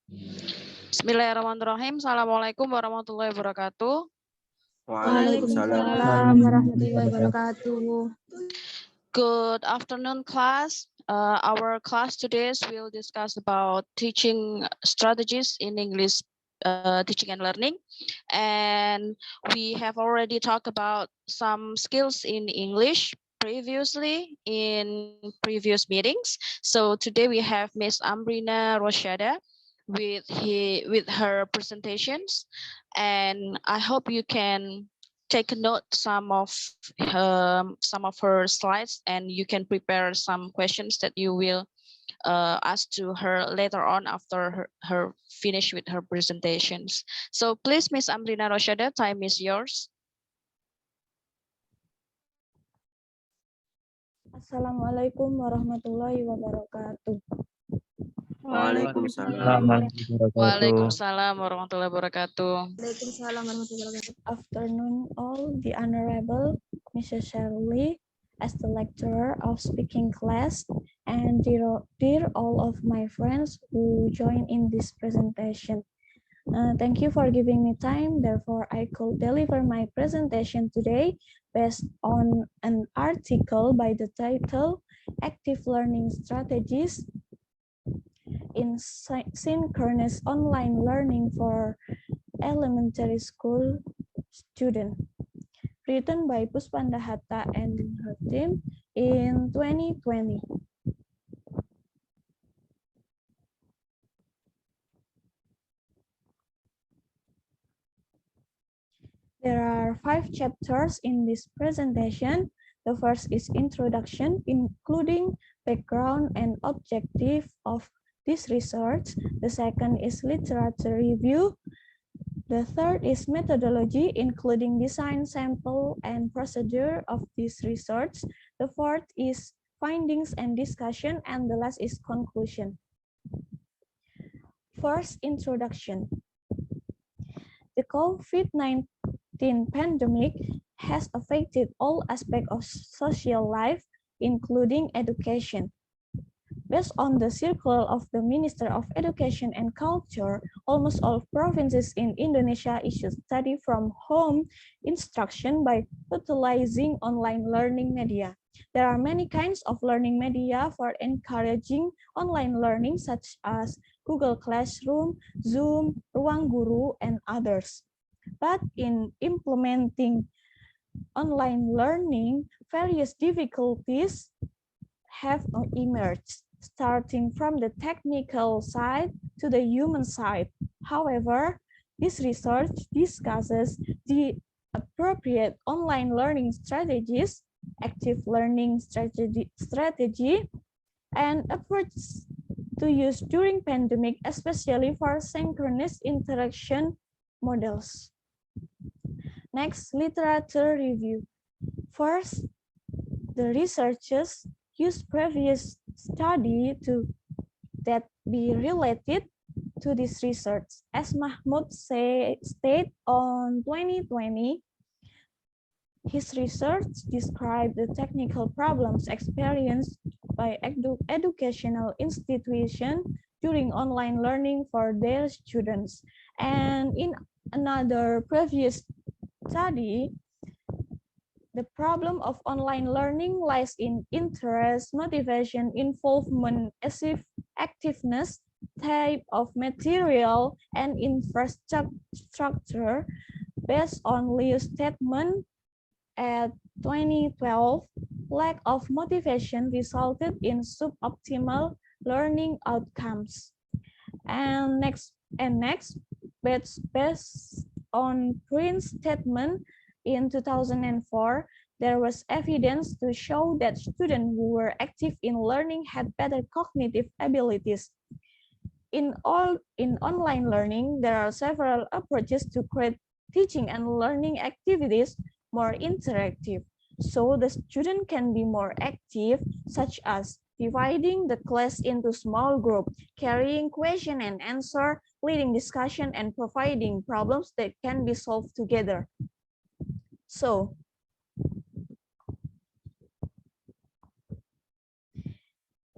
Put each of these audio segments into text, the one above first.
Bismillahirrahmanirrahim. Assalamualaikum warahmatullahi wabarakatuh. Waalaikumsalam warahmatullahi wabarakatuh. Good afternoon, class. Our class today will discuss about teaching strategies in English teaching and learning. And we have already talked about some skills in English previously in previous meetings. So today we have Miss Amrina Roshada with her presentations, and I hope you can take note some of her slides, and you can prepare some questions that you will ask to her later on after her finish with her presentations. So please, Miss Amrina Roshada, time is yours. Assalamualaikum warahmatullahi wabarakatuh. Waalaikumsalam. Waalaikumsalam warahmatullahi wabarakatuh. Waalaikumsalam warahmatullahi wabarakatuh. Afternoon all, the Honorable Mrs. Shirley, as the lecturer of speaking class, and dear all of my friends who join in this presentation. Thank you for giving me time. Therefore, I could deliver my presentation today based on an article by the title Active Learning Strategies in Synchronous Online Learning for Elementary School Students, written by Puspanda Hatta and her team in 2020. There are 5 chapters in this presentation. The first is introduction, including background and objective of this research. The second is literature review. The third is methodology, including design, sample, and procedure of this research. The fourth is findings and discussion, and the last is conclusion. First, introduction. The COVID-19 pandemic has affected all aspects of social life, including education. Based on the circular of the Minister of Education and Culture, almost all provinces in Indonesia issue study from home instruction by utilizing online learning media. There are many kinds of learning media for encouraging online learning, such as Google Classroom, Zoom, Ruang Guru, and others. But in implementing online learning, various difficulties have emerged, starting from the technical side to the human side. However, this research discusses the appropriate online learning strategies, active learning strategy, and approach to use during pandemic, especially for synchronous interaction models. Next, literature review. First, the researchers use previous study that be related to this research. As Mahmoud stated on 2020, his research described the technical problems experienced by educational institutions during online learning for their students. And in another previous study, the problem of online learning lies in interest, motivation, involvement, activeness, type of material, and infrastructure. Based on Liu's statement at 2012, lack of motivation resulted in suboptimal learning outcomes. And next, based on Prince's statement in 2004, there was evidence to show that students who were active in learning had better cognitive abilities. In online learning, there are several approaches to create teaching and learning activities more interactive, so the student can be more active, such as dividing the class into small groups, carrying question and answer, leading discussion, and providing problems that can be solved together. So,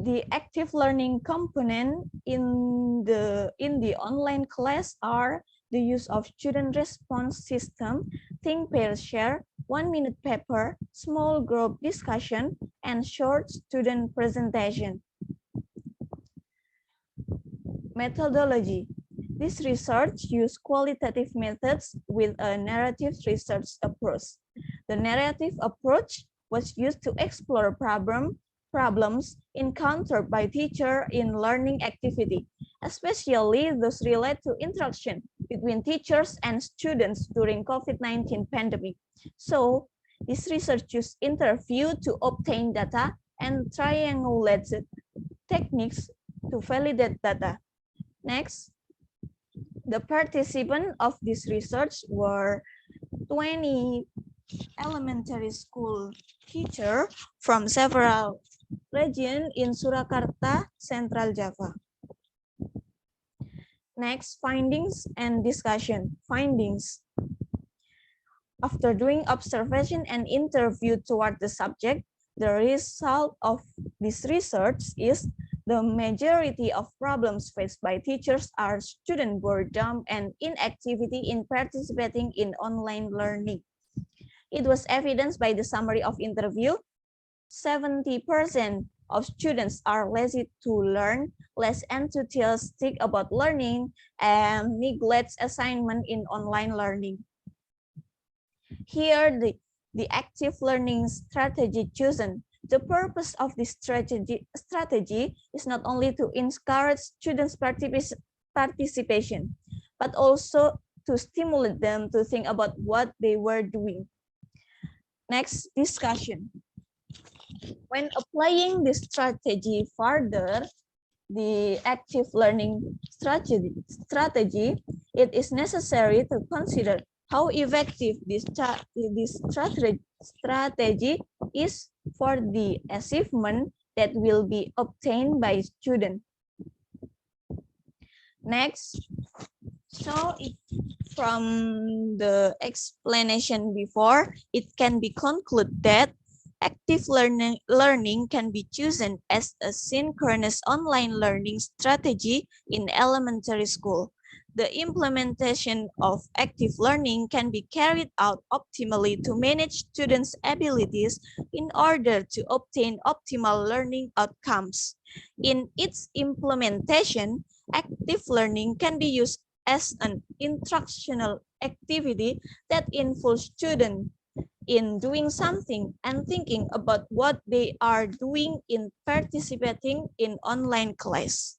The active learning component in the online class are the use of student response system, think, pair, share, 1-minute paper, small group discussion, and short student presentation. Methodology. This research used qualitative methods with a narrative research approach. The narrative approach was used to explore problems encountered by teachers in learning activity, especially those related to interaction between teachers and students during COVID-19 pandemic. So, this research used interview to obtain data and triangulated techniques to validate data. Next, the participants of this research were 20 elementary school teachers from several regions in Surakarta, Central Java. Next, findings and discussion. Findings. After doing observation and interview toward the subject, the result of this research is the majority of problems faced by teachers are student boredom and inactivity in participating in online learning. It was evidenced by the summary of interview. 70% of students are lazy to learn, less enthusiastic about learning, and neglects assignment in online learning. Here, the active learning strategy chosen. The purpose of this strategy is not only to encourage students' participation, but also to stimulate them to think about what they were doing. Next, discussion. When applying this strategy further, the active learning strategy, it is necessary to consider how effective this strategy is for the achievement that will be obtained by students. Next, so from the explanation before, it can be concluded that active learning can be chosen as a synchronous online learning strategy in elementary school. The implementation of active learning can be carried out optimally to manage students' abilities in order to obtain optimal learning outcomes. In its implementation, active learning can be used as an instructional activity that involves students in doing something and thinking about what they are doing in participating in online class.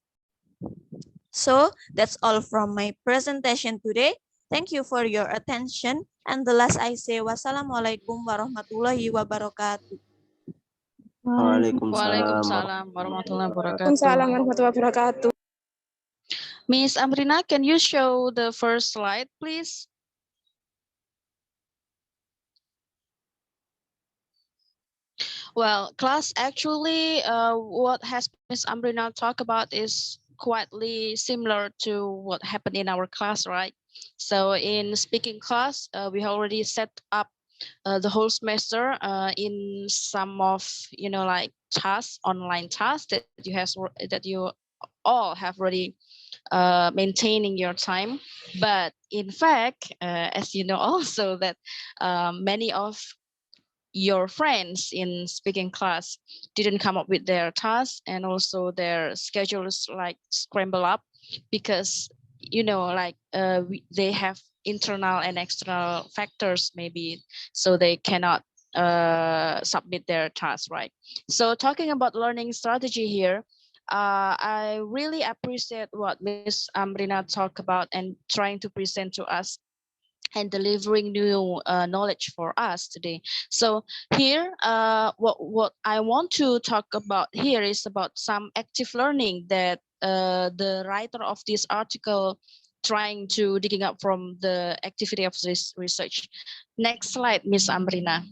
So that's all from my presentation today. Thank you for your attention. And the last I say, wassalamualaikum warahmatullahi wabarakatuh. Waalaikumsalam warahmatullahi wabarakatuh. Warahmatullahi wabarakatuh. Miss Amrina, can you show the first slide, please? Well, class, actually, what has Miss Amrina talked about is quietly similar to what happened in our class, right? So in speaking class, we already set up the whole semester in some of, like tasks, online tasks that you all have already maintaining your time. But in fact, as you know also that many of your friends in speaking class didn't come up with their tasks, and also their schedules like scramble up because they have internal and external factors maybe, so they cannot submit their tasks, right? So talking about learning strategy here, I really appreciate what Miss Amrina talked about and trying to present to us and delivering new knowledge for us today. So here, what I want to talk about here is about some active learning that the writer of this article trying to digging up from the activity of this research. Next slide, Miss Amrina.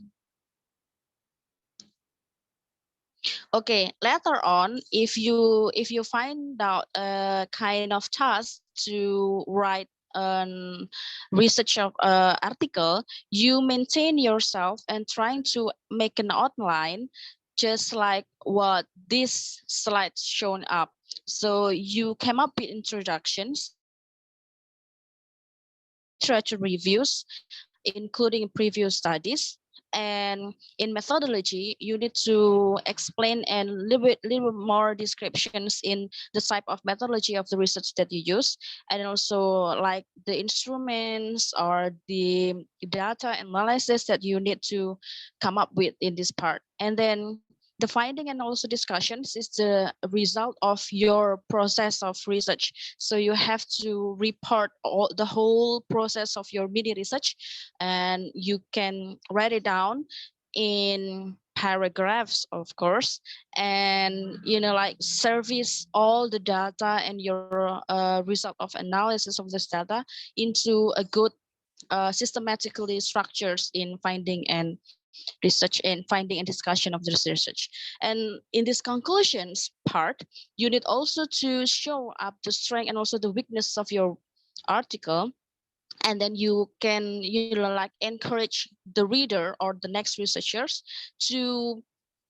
Okay, later on, if you find out a kind of task to write research of article, you maintain yourself and trying to make an outline just like what this slide shown up. So you came up with introductions, literature reviews, including previous studies. And in methodology, you need to explain and little bit more descriptions in the type of methodology of the research that you use, and also like the instruments or the data analysis that you need to come up with in this part. And then the finding and also discussions is the result of your process of research. So you have to report all the whole process of your mini research, and you can write it down in paragraphs, of course, and like service all the data and your result of analysis of this data into a good systematically structures in finding and research and finding and discussion of this research. And in this conclusions part, you need also to show up the strength and also the weakness of your article. And then you can like encourage the reader or the next researchers to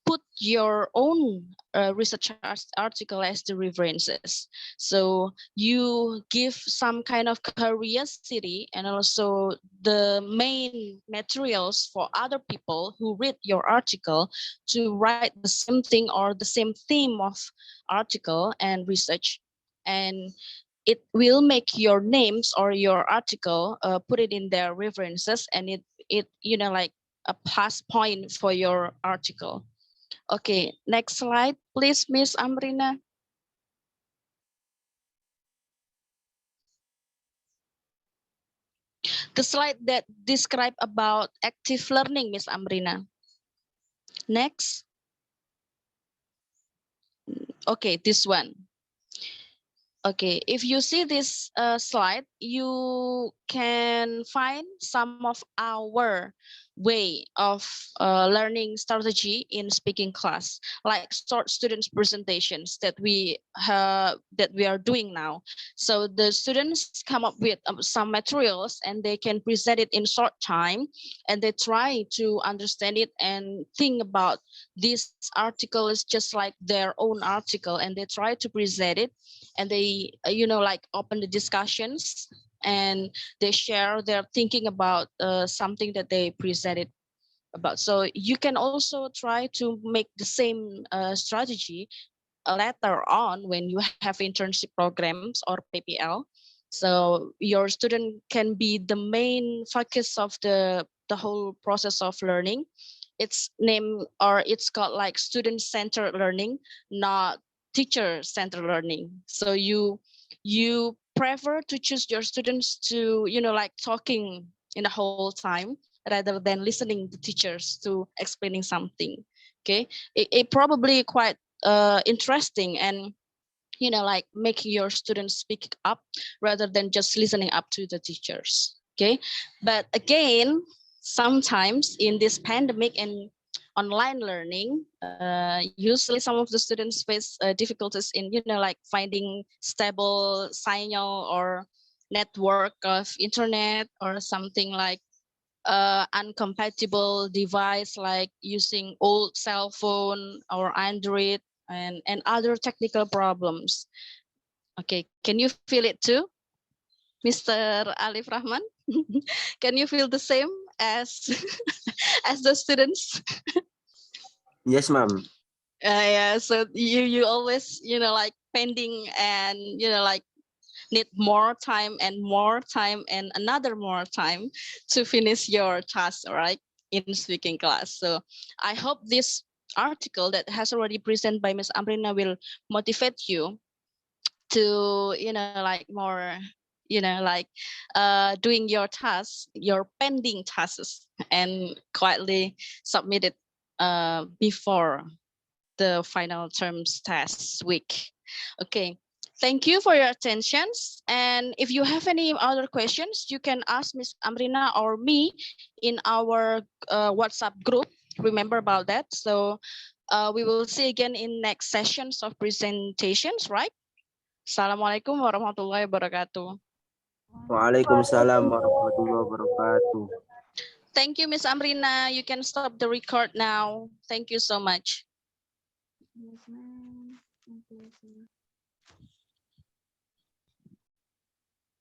put your own research article as the references. So you give some kind of curiosity and also the main materials for other people who read your article to write the same thing or the same theme of article and research. And it will make your names or your article put it in their references, and it like a plus point for your article. Okay, next slide, please, Miss Amrina. The slide that describe about active learning, Miss Amrina. Next. Okay, this one. Okay, if you see this slide, you can find some of our way of learning strategy in speaking class, like short students presentations that we are doing now. So the students come up with some materials and they can present it in short time, and they try to understand it and think about this article is just like their own article, and they try to present it, and they like open the discussions, and they share their thinking about something that they presented about. So you can also try to make the same strategy later on when you have internship programs or PPL. So your student can be the main focus of the whole process of learning. It's named, or it's called like student-centered learning, not teacher-centered learning. So you prefer to choose your students to like talking in the whole time rather than listening to teachers to explaining something. Okay, it probably quite interesting, and like making your students speak up rather than just listening up to the teachers. Okay, but again, sometimes in this pandemic and online learning, usually some of the students face difficulties in like finding stable signal or network of internet, or something like uncompatible device like using old cell phone or Android, and other technical problems. Okay, can you feel it too, Mr. Alif Rahman? Can you feel the same as as the students? Yes, ma'am. Yeah, so you always like pending, and like need more time and more time and another more time to finish your task, right, in speaking class. So I hope this article that has already presented by Ms. Amrina will motivate you to like more like doing your tasks, your pending tasks, and quietly submit it before the final terms test week. Okay, thank you for your attentions. And if you have any other questions, you can ask Ms. Amrina or me in our WhatsApp group. Remember about that. So we will see again in next sessions of presentations, right? Assalamualaikum warahmatullahi wabarakatuh. Waalaikumsalam warahmatullahi wabarakatuh. Thank you, Ms. Amrina. You can stop the record now. Thank you so much. Yes, ma'am. Thank you, sir.